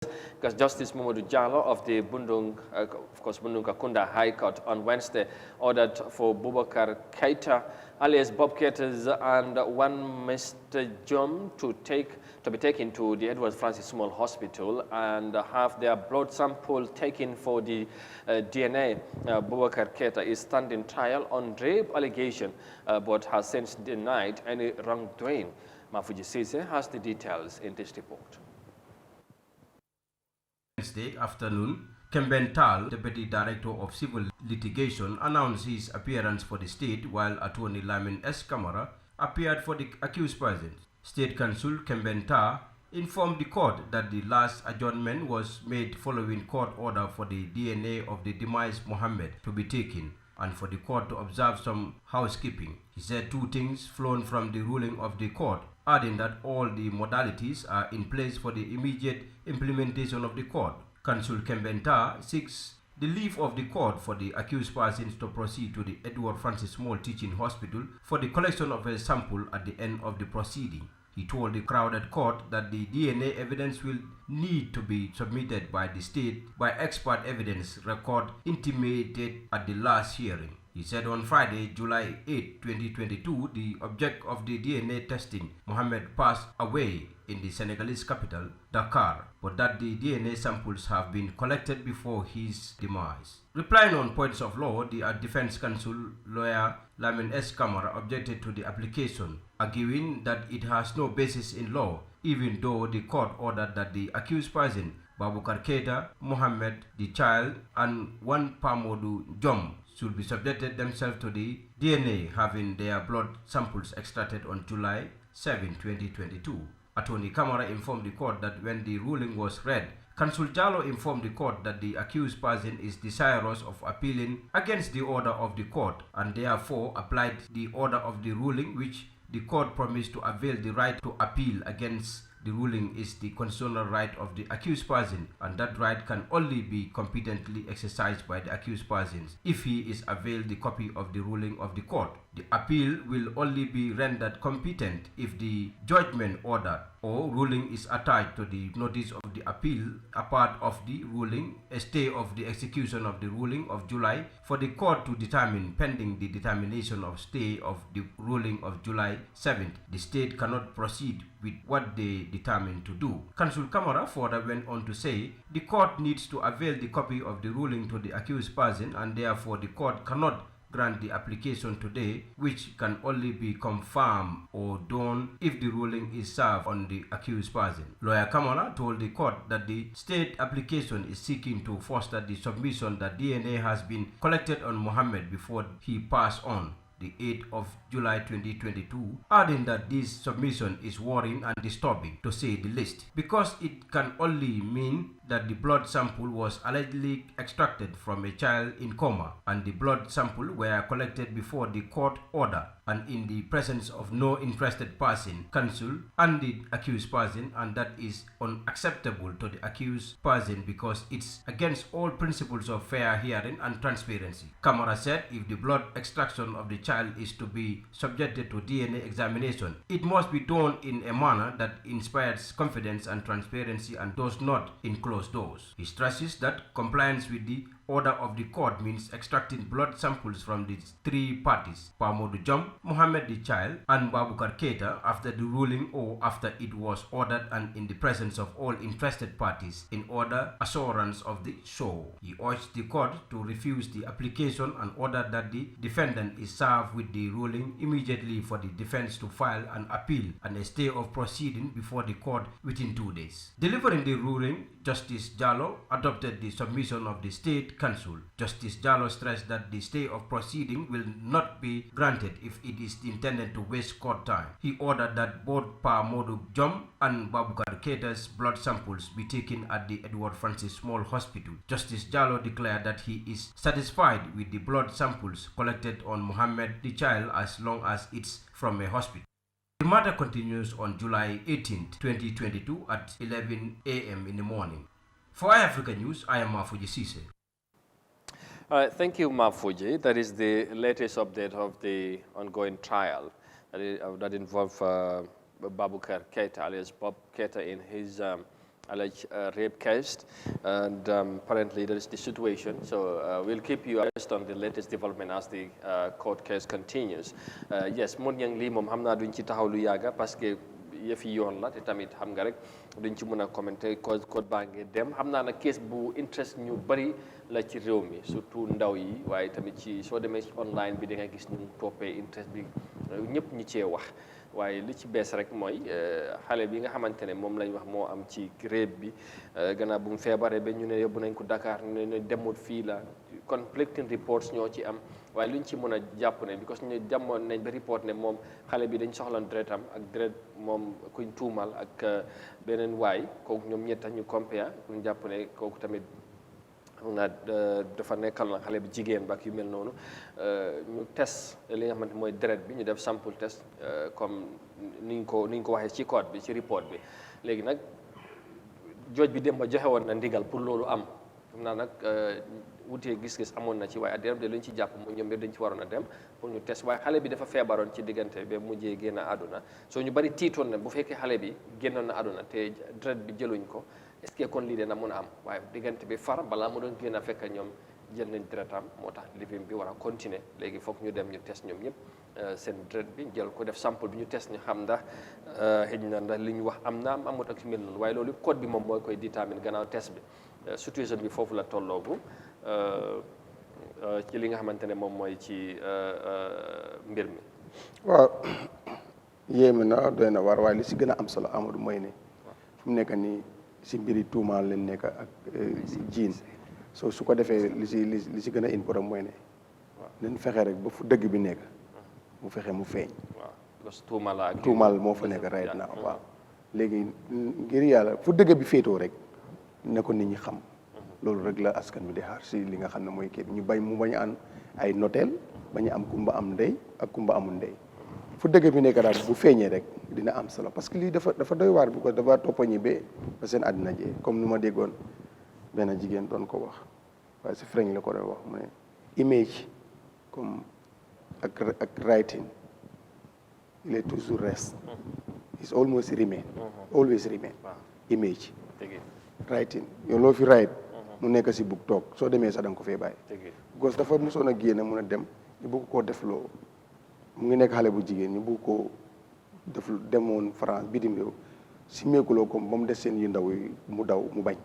because Justice Mamadou Jallo of the Bundung Kakunda High Court on Wednesday ordered for Boubacar Keita, alias Bob Keita's, and one Mr. Jom to be taken to the Edward Francis Small Hospital and have their blood sample taken for the DNA. Boubacar Keita is standing trial on rape allegation, but has since denied any wrongdoing. Mafuji Sise has the details in this report. Wednesday afternoon, Kemben Tal, Deputy Director of Civil Litigation, announced his appearance for the state while Attorney Lamin S. Kamara appeared for the accused person. State Counsel Kemben Tal informed the court that the last adjournment was made following court order for the DNA of the demised Mohammed to be taken and for the court to observe some housekeeping. He said two things flown from the ruling of the court, adding that all the modalities are in place for the immediate implementation of the court. Counsel Kembenta seeks the leave of the court for the accused persons to proceed to the Edward Francis Small Teaching Hospital for the collection of a sample at the end of the proceeding. He told the crowded court that the DNA evidence will need to be submitted by the state by expert evidence record intimated at the last hearing. He said on Friday, July 8, 2022, the object of the DNA testing, Mohammed, passed away in the Senegalese capital, Dakar, but that the DNA samples have been collected before his demise. Replying on points of law, the defense counsel lawyer Lamin S. Kamara objected to the application, arguing that it has no basis in law, even though the court ordered that the accused person, Boubacar Keita, Mohammed, the child, and one Pamodu Jom should be subjected themselves to the DNA, having their blood samples extracted on July 7, 2022. Attorney Kamara informed the court that when the ruling was read, Counsel Jallo informed the court that the accused person is desirous of appealing against the order of the court and therefore applied the order of the ruling, which the court promised to avail the right to appeal against. The ruling is the constitutional right of the accused person, and that right can only be competently exercised by the accused persons if he is availed the copy of the ruling of the court. The appeal will only be rendered competent if the judgment order or ruling is attached to the notice of the appeal, a part of the ruling, a stay of the execution of the ruling of July for the court to determine. Pending the determination of stay of the ruling of July 7th, the state cannot proceed with what they determined to do. Counsel Kamara further went on to say the court needs to avail the copy of the ruling to the accused person, and therefore the court cannot grant the application today, which can only be confirmed or done if the ruling is served on the accused person. Lawyer Kamara told the court that the state application is seeking to foster the submission that DNA has been collected on Mohammed before he passed on the 8th of July 2022, adding that this submission is worrying and disturbing, to say the least, because it can only mean that the blood sample was allegedly extracted from a child in coma, and the blood sample were collected before the court order and in the presence of no interested person, counsel, and the accused person, and that is unacceptable to the accused person because it's against all principles of fair hearing and transparency. Kamara said if the blood extraction of the child is to be subjected to DNA examination, it must be done in a manner that inspires confidence and transparency and does not enclose those. He stresses that compliance with the order of the court means extracting blood samples from the three parties, Pamodu Jom, Mohammed the child, and Boubacar Keita, after the ruling or after it was ordered and in the presence of all interested parties, in order assurance of the show. He urged the court to refuse the application and ordered that the defendant is served with the ruling immediately for the defense to file an appeal and a stay of proceeding before the court within 2 days. Delivering the ruling, Justice Jallo adopted the submission of the State Counsel. Justice Jallo stressed that the stay of proceeding will not be granted if it is intended to waste court time. He ordered that both Pamodu Jom and Boubacar Keita's blood samples be taken at the Edward Francis Small Hospital. Justice Jallo declared that he is satisfied with the blood samples collected on Mohammed the child as long as it's from a hospital. The matter continues on July 18, 2022 at 11 a.m. in the morning. For Eyeafrica News, I am Mafuji Sise. Thank you, Mafuji. That is the latest update of the ongoing trial that involved Boubacar Keita, alias Bob Keita, in his alleged rape case, and apparently that is the situation. So we'll keep you abreast on the latest development as the court case continues. Yes, mun yang li mom xamna duñ ci taxaw lu yaga parce que yëfi yoon la te tamit xam nga rek duñ ci mën a commenter code baa ngi dem xam naa nag case bu interest ñu bari la ci réew mi surtout ndaw yi waaye tamit ci soo demee ci online bi da nga gis ñu toppee interest bi ñëpp ñi cee wax waaye li ci bees rek mooy xale bi nga xamante ne moom lañ wax moo am ci réeb bi gannaaw bu mu feebaree ba ñu ne yóbbu nañ ko Dakar ñu ne demut fii la conflicting reports ñoo ci am waaye luñ ci mën a jàpp ne because ñu jamoon nañ ba report ne moom xale bi dañ soxlan deretam ak deret moom kuñ tuumal ak beneen waay kooku ñoom ñett ñu compare ñu jàpp ne kooku tamit xam naa dafa nekkal na xale bi jigéen ba ak yu mel noonu ñu test li nga xamante mooy deret bi ñu def sample test comme ni ñu ko waxee ci code bi ci report bi léegi nag jooj bi dem ba joxe woon na ndigal pour loolu am xam naa nag wutee gis-gis amoon na ci waaye adderam de lu ñu ci jàpp mu ñoom yëpp dañ ci waroon a dem pour ñu test waaye xale bi dafa feebaroon ci diggante ba mujjee génn àdduna soo ñu bari tiitoon na bu fekkee xale bi génnoon na àdduna te deret bi jëluñ ko est-ce que kon lii dina mën a am waaye diggante bi far balaa mu doon génn a fekk ñoom jël nañ deretam moo tax living bi war a continuer léegi foog ñu dem ñu test ñoom ñëpp seen deret bi jël ko def sample bi ñu test ñu xam ndax xëj na ndax li ñu wax am na am amut ak mel noonu waaye loolu code bi moom mooy koy déterminer gannaaw test bi situation bi foofu la tolloogu ci li nga xamante ne moom mooy ci mbir mi. waaw yéeme na doy na war waaye li si gën a am solo Amadou mooy ne fu mu nekk nii si mbiri tuumaal leen nekk ak jiin so su ko defee li si gën a important mooy ne nañ fexe rek ba fu dëgg bi nekk mu fexe mu feeñ. waaw tuumaal moo fa nekk right now waaw léegi ngir yàlla fu dëgg bi féetoo rek ne ko nit ñi xam. loolu rek la askan bi di xaar si li nga xam ne mooy kii ñu mu bañ a am ay noteel bañ a am kumba am ndey ak kumba amul ndey fu dëgg bi nekk daal bu feeñee rek dina am solo parce que lii dafa doy waar bi ko dafa toppañi ba seen àddina jee comme ni ma déggoon benn jigéen doon ko wax waaye si French la ko doon wax mu ne image comme ak writing il est toujours reste it's almost remain always remain image writing yow loo fi write mu nekk si bug toog soo demee sax da nga ko fee bàyyi gos dafa mosoon a génne mun a dem ñu bëgg koo defloo mu ngi nekk xale bu jigéen ñu bëgg koo def demoon France bitim réew si meekuloo ko ba mu des seen yu ndaw yi mu daw mu bañ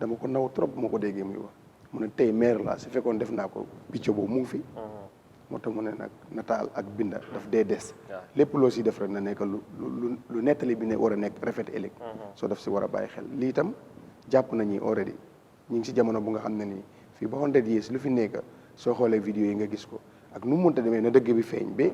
dama ko naw trop moo ko déggee muy wax mu ne tey maire la su fekkoon def naa ko picc boobu mu ngi fi moo tax mu ne nag nataal ak binda daf dee des lépp loo si def rek na nekk lu nettali bi ne war a nekk rafet ëllëg soo daf si war a bàyyi xel lii itam jàpp nañu already ñu ngi si jamono bu nga xam ne nii fii ba 100 years lu fi nekk soo xoolee vidéo yi nga gis ko ak nu mu mënta demee na dëgg bi feeñ ba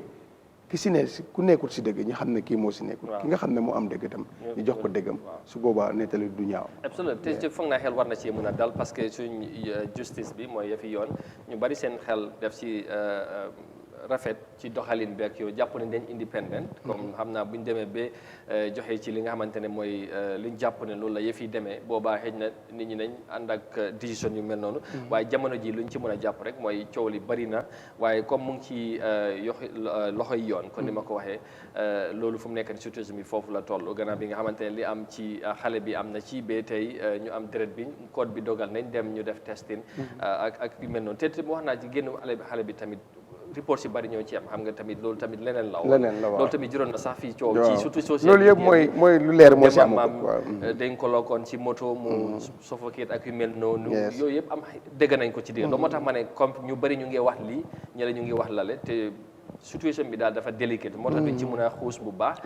ki si ne ku nekkul si dëgg ñu xam ne kii moo si nekkul ki nga xam ne moo am dëgg itam ñu jox ko dëggam su boobaa nettali du ñaaw absolument te foog naa xel war na ci mën a dal parce que suñ justice bi mooy yëfi yoon ñu bari seen xel def ci rafet ci doxalin beeg yow jàpp ne dañ independent comme xam naa bu ñu demee ba joxe ci li nga xamante ne mooy li ñu jàpp ne loolu la yëf yi demee boobaa xëy na nit ñi nañ ànd ak décision yu mel noonu waaye jamono ji lu ñu ci mën a jàpp rek mooy coow li bari na waaye comme mu ngi ci loxoy yoon kon ni ma ko waxee loolu fu mu nekk ni situation bi foofu la toll gannaaw bi nga xamante ne li am ci xale bi am na ci ba tey ñu am deret bi code bi dogal nañ dem ñu def testing ak yu mel noonu te wax naa ci génn xale bi tamit report si bari ñoo ci am xam nga tamit loolu tamit leneen la loolu tamit juróon na sax fii coow ci surtout social loolu yëpp mooy lu leer moo si am dañ ko lokkoon ci moto mu suffocate ak yu mel noonu yooyu yëpp am dégg nañ ko ci digg loolu moo tax ma ne comme ñu bari ñu ngi wax lii ñële ñu ngi wax lale te situation bi daal dafa délicate moo tax duñ ci mën a xuus bu baax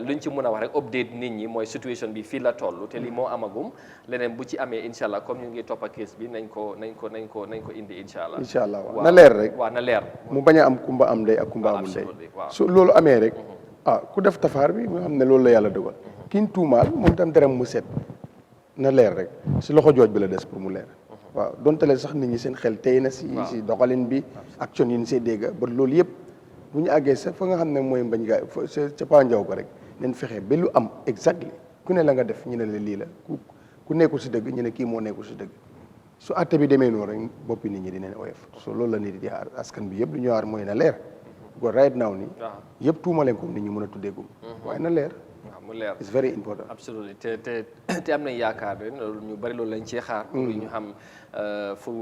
luñ ci mën a wax rek update nit ñi mooy situation bi fii la toll te lii moo amagum leneen bu ci amee incha allah comme ñu ngi toppa case bi nañ ko indi incha allah waaw na leer rek waaw na leer mu bañ a am kumba am ndey ak kumba amul ndey su loolu amee rek ku def tafaar bi nga xam ne loolu la yàlla dogal kiñ tuumaal moom tam deram mu set na leer rek si loxo jooj bi la des pour mu leer waaw donte leen sax nit ñi seen xel tey na si doxalin bi action yi ñu see dégg ba loolu yëpp bu ñu àggee sax fa nga xam ne mooy mbañ gaay ca panjaw ko rek nañ fexe ba lu am exactly ku ne la nga def ñu ne la lii la ku nekkul si dëgg ñu ne kii moo nekkul si dëgg su àtte bi demee noonu rek boppi nit ñi dinañ oyof so loolu la nit di xaar askan bi yëpp lu ñu xaar mooy na leer ko right now ni yëpp tuuma leen ko nit ñi mën a tuddeegum waaye na leer mu leer it's very important. absolutely te am nañ yaakaar ne ñu bari loolu lañ cee xaar. pour ñu xam fu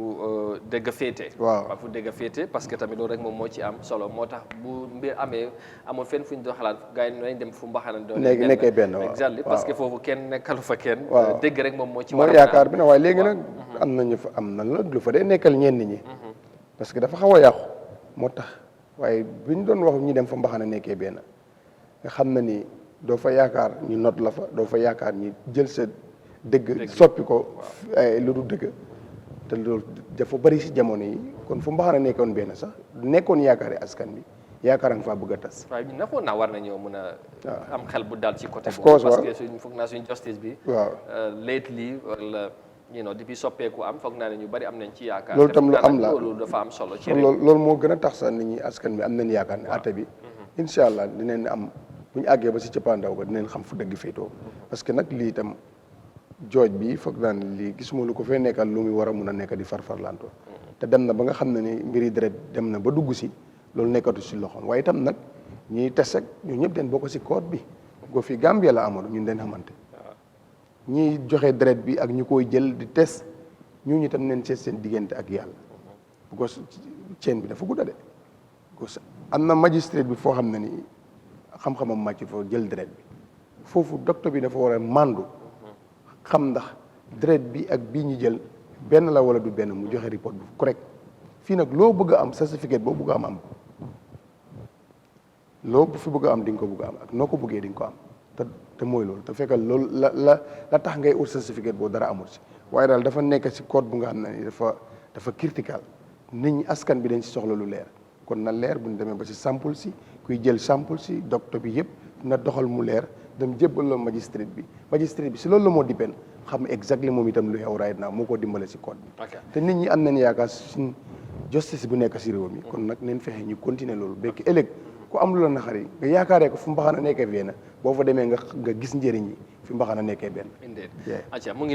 dëgg féete. waaw fu dëgg féete parce que tamit loolu rek moom moo ci am solo moo tax bu mbir amee amul fenn fu ñu doon xalaat gars yi nañ dem fu mbaxana doon nekkee benn waaw exactly parce que foofu kenn nekkalu fa kenn. waaw dëgg rek moom moo ci mooy yaakaar bi ne waaye léegi nag am na la lu fa dee nekkal ñenn ñi. parce que dafa xaw a yàqu moo tax waaye bu ñu doon wax ñu dem fa mbaxana nekkee benn nga xam na ni doo fa yaakaar ñu not la fa doo fa yaakaar ñi jël sa dëgg soppi ko lu du dëgg te loolu dafa bari si jamono yi kon fu mbaxana nekkoon benn sax nekkoon yaakaari askan bi yaakaar nga faa bëgg a tas. waaye ñun nafoon naa war nañoo mën a am xel bu dal ci côté of course boobu parce que foog naa suñ justice bi waaw lately wala depuis soppeeku am foog naa ne ñu bari am nañ ci yaakaar. loolu tam lu am la loolu dafa am solo ci loolu moo gën a tax sax nit ñi askan bi am nañ yaakaar ne atte bi incha allah dinañ am bu ñu àggee ba si cëppaandaw ba dinañ xam fu dëgg féetoo parce que nag lii itam jooj bi foog naa ne lii gisuma lu ko fee nekkal lu muy war a mun a nekk di farfarlanto te dem na ba nga xam ne ni mbiri deret dem na ba dugg si loolu nekkatu si loxoom waaye itam nag ñiy tes ak ñu ñëpp den bokk si code bi go fi Gambia la amoon ñun den xamante ñiy joxe deret bi ak ñu koy jël di tes ñu itam neen seet seen diggante ak yàlla because chaîne bi dafa gudda de because am na magistrate bi foo xam ne ni xam-xamam màcc foo jël deret bi foofu docteur bi dafa war a màndu xam ndax deret bi ak bii ñu jël benn la wala du benn mu joxe report bu correct fii nag loo bëgg a am certificat boo bëgg a am ko loo fi bëgg a am di nga ko bëgg a am ak noo ko bëggee di nga ko am te mooy loolu te fekkal loolu la tax ngay ut certificat boo dara amul si waaye daal dafa nekk si code bu nga xam ne ni dafa critical nit ñi askan bi dañ si soxla lu leer kon na leer bu ñu demee ba si sample si kuy jël sample si docteur bi yëpp na doxal mu leer dem jébbal la magistrate bi si loolu la moo dipeen xam exactement moom itam lu xew right now moo ko dimbale si code bi te nit ñi am nañ yaakaar suñ justice bu nekk si réew mi kon nag neen fexe ñu continuer loolu bekk ëllëg ku am lu la naxari nga yaakaaree ko fu mbaxana nekkee benn boo fa demee nga gis njëriñ yi fi mbaxana nekkee benn indeed acca mu ngi noonu